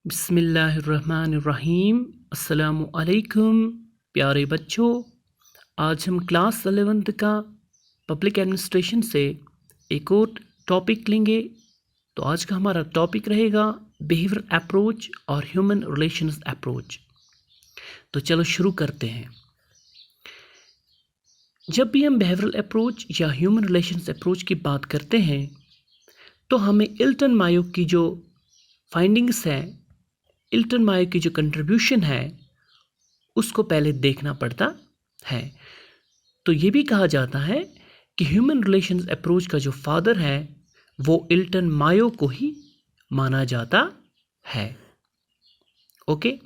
बिस्मिल्लाहिर्रहमानिर्रहीम। अस्सलामु अलैकुम प्यारे बच्चों, आज हम क्लास 11th का पब्लिक एडमिनिस्ट्रेशन से एक और टॉपिक लेंगे। तो आज का हमारा टॉपिक रहेगा बिहेवियर अप्रोच और ह्यूमन रिलेशंस अप्रोच। तो चलो शुरू करते हैं। जब भी हम बिहेवियरल अप्रोच या ह्यूमन रिलेशंस अप्रोच की बात करते हैं तो हमें इल्टन मायो की जो फाइंडिंग्स है, इल्टन मायो की जो कंट्रीब्यूशन है, उसको पहले देखना पड़ता है। तो ये भी कहा जाता है कि ह्यूमन रिलेशंस अप्रोच का जो फादर है वो इल्टन मायो को ही माना जाता है। ओके,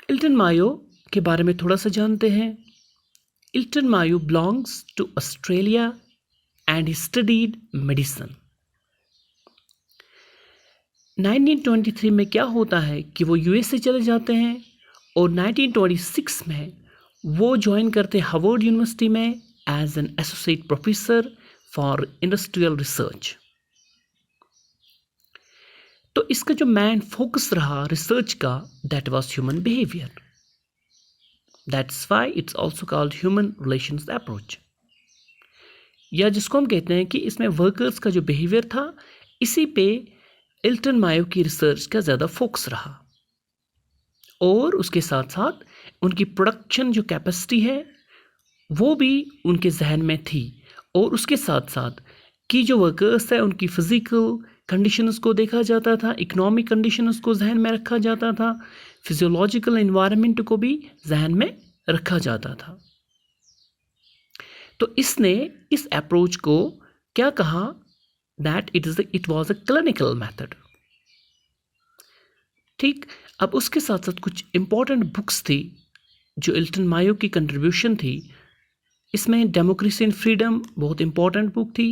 इल्टन मायो के बारे में थोड़ा सा जानते हैं। Elton Mayo belongs to Australia and he studied medicine. 1923 में क्या होता है कि वो यूएसए चले जाते हैं और 1926 में वो ज्वाइन करते हैं हार्वर्ड यूनिवर्सिटी में as an associate professor for industrial research. तो इसका जो मेन फोकस रहा रिसर्च का, that was human behaviour. That's why it's also called human relations approach, या जिसको हम कहते हैं कि इसमें वर्कर्स का जो बिहेवियर था, इसी पे इल्टन मायो की रिसर्च का ज़्यादा फोकस रहा। और उसके साथ साथ उनकी प्रोडक्शन जो कैपेसिटी है वो भी उनके जहन में थी। और उसके साथ साथ कि जो वर्कर्स है उनकी फिजिकल कंडीशंस को देखा जाता था, इकोनॉमिक कंडीशंस को जहन में रखा जाता था, फिजियोलॉजिकल एनवायरनमेंट को भी जहन में रखा जाता था। तो इसने इस अप्रोच को क्या कहा, that it was a clinical method. ठीक, अब उसके साथ साथ कुछ इंपॉर्टेंट बुक्स थी जो इल्टन मायो की कंट्रीब्यूशन थी। इसमें डेमोक्रेसी एंड फ्रीडम बहुत इंपॉर्टेंट बुक थी,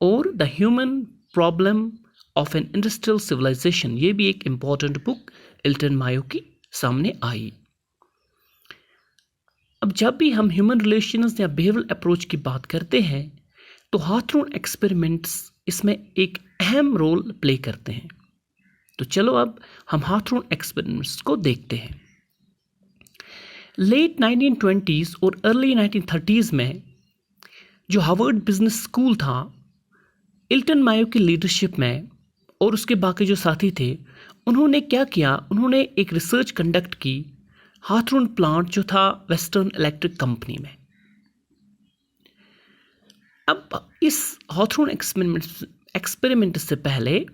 और the human problem of an industrial civilisation, ये भी एक इंपॉर्टेंट बुक इल्टन मायो की सामने आई। अब जब भी हम ह्यूमन रिलेशंस या बिहेवियरल अप्रोच की बात करते हैं तो हाथरून एक्सपेरिमेंट्स इसमें एक अहम रोल प्ले करते हैं। तो चलो अब हम हाथरून एक्सपेरिमेंट्स को देखते हैं। लेट 1920s और अर्ली 1930s में जो हार्वर्ड बिजनेस स्कूल था, इल्टन मायो की लीडरशिप में और उसके बाकी जो साथी थे, उन्होंने क्या किया, उन्होंने एक रिसर्च कंडक्ट की हाथरून प्लांट जो था वेस्टर्न इलेक्ट्रिक कंपनी में। अब इस हाथरून एक्सपेरिमेंट से पहले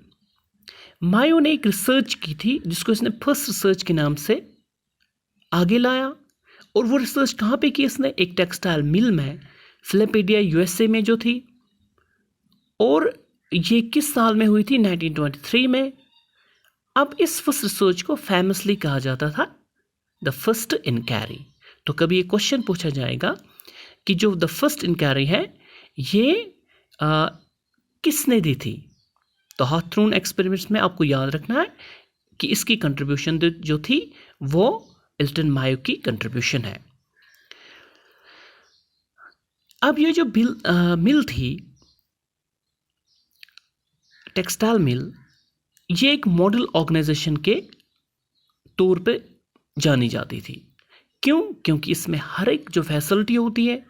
मायो ने एक रिसर्च की थी जिसको इसने फर्स्ट रिसर्च के नाम से आगे लाया। और वो रिसर्च कहाँ पे की इसने, एक टेक्सटाइल मिल में, फिलाडेल्फिया यूएसए में जो थी। और ये किस साल में हुई थी, 1923 में। अब इस फर्स्ट रिसर्च को फेमसली कहा जाता था द फर्स्ट इनक्वायरी। तो कभी ये क्वेश्चन पूछा जाएगा कि जो द फर्स्ट इनक्वायरी है ये किसने दी थी। तो हाथरून एक्सपेरिमेंट्स में आपको याद रखना है कि इसकी कंट्रीब्यूशन जो थी वो इल्टन मायो की कंट्रीब्यूशन है। अब ये जो मिल थी, टेक्सटाइल मिल, ये एक मॉडल ऑर्गेनाइजेशन के तौर पे जानी जाती थी। क्यों? क्योंकि इसमें हर एक जो फैसिलिटी होती है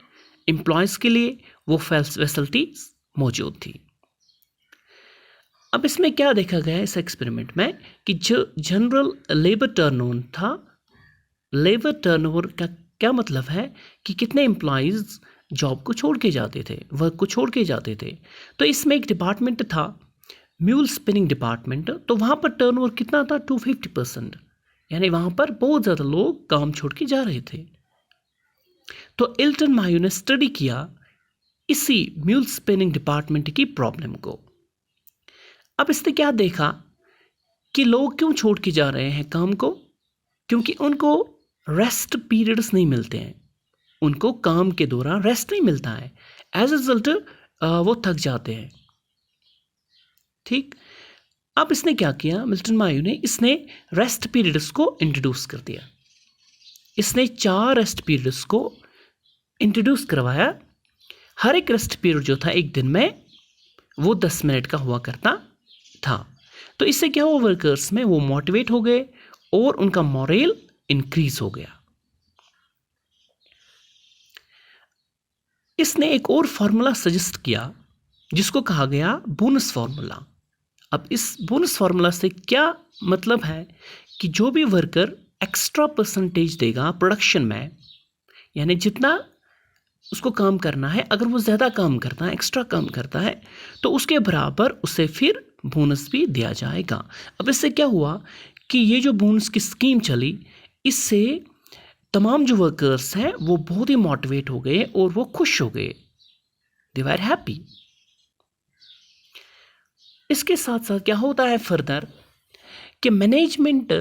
एम्प्लॉयज़ के लिए, वो फैसिलिटीज मौजूद थी। अब इसमें क्या देखा गया है इस एक्सपेरिमेंट में कि जो जनरल लेबर टर्नओवर था, लेबर टर्नओवर का क्या मतलब है कि कितने एम्प्लॉयज़ जॉब को छोड़ के जाते थे, वर्क को छोड़ के जाते थे। तो इसमें एक डिपार्टमेंट था म्यूल स्पिनिंग डिपार्टमेंट। तो वहाँ पर टर्नओवर कितना था, 250%, यानी वहाँ पर बहुत ज़्यादा लोग काम छोड़ के जा रहे थे। तो इल्टन मायो ने स्टडी किया इसी म्यूल स्पिनिंग डिपार्टमेंट की प्रॉब्लम को। अब इसने क्या देखा कि लोग क्यों छोड़ के जा रहे हैं काम को, क्योंकि उनको रेस्ट पीरियड्स नहीं मिलते हैं, उनको काम के दौरान रेस्ट नहीं मिलता है। एज ए रिजल्ट वो थक जाते हैं। ठीक, अब इसने क्या किया, मिल्टन मायो ने इसने रेस्ट पीरियड्स को इंट्रोड्यूस कर दिया। इसने 4 रेस्ट पीरियड्स को इंट्रोड्यूस करवाया। हर एक रेस्ट पीरियड जो था एक दिन में वो 10 मिनट का हुआ करता था। तो इससे क्या हुआ, वर्कर्स में वो मोटिवेट हो गए और उनका मोरल इंक्रीज हो गया। इसने एक और फार्मूला सजेस्ट किया जिसको कहा गया बोनस फार्मूला। अब इस बोनस फार्मूला से क्या मतलब है कि जो भी वर्कर एक्स्ट्रा परसेंटेज देगा प्रोडक्शन में, यानी जितना उसको काम करना है, अगर वो ज़्यादा काम करता है, एक्स्ट्रा काम करता है, तो उसके बराबर उसे फिर बोनस भी दिया जाएगा। अब इससे क्या हुआ कि ये जो बोनस की स्कीम चली, इससे तमाम जो वर्कर्स हैं वो बहुत ही मोटिवेट हो गए और वो खुश हो गए, दे वर हैप्पी। इसके साथ साथ क्या होता है फर्दर कि मैनेजमेंट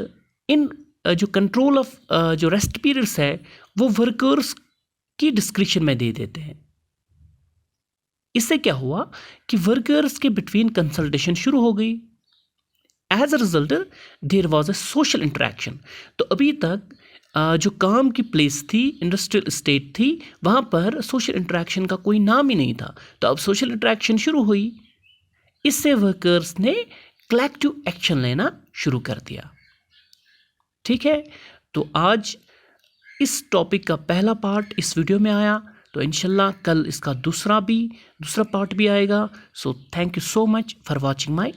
इन जो कंट्रोल ऑफ जो रेस्ट पीरियड्स है वो वर्कर्स की डिस्क्रिप्शन में दे देते हैं। इससे क्या हुआ कि वर्कर्स के बिटवीन कंसल्टेशन शुरू हो गई। As a result there was a social interaction. तो अभी तक जो काम की प्लेस थी, इंडस्ट्रियल स्टेट थी, वहाँ पर सोशल इंटरेक्शन का कोई नाम ही नहीं था। तो अब सोशल इंटरेक्शन शुरू हुई। इससे वर्कर्स ने कलेक्टिव एक्शन लेना शुरू कर दिया। ठीक है, तो आज इस टॉपिक का पहला पार्ट इस वीडियो में आया, तो इंशाल्लाह कल इसका दूसरा पार्ट भी आएगा। So thank you so much for watching my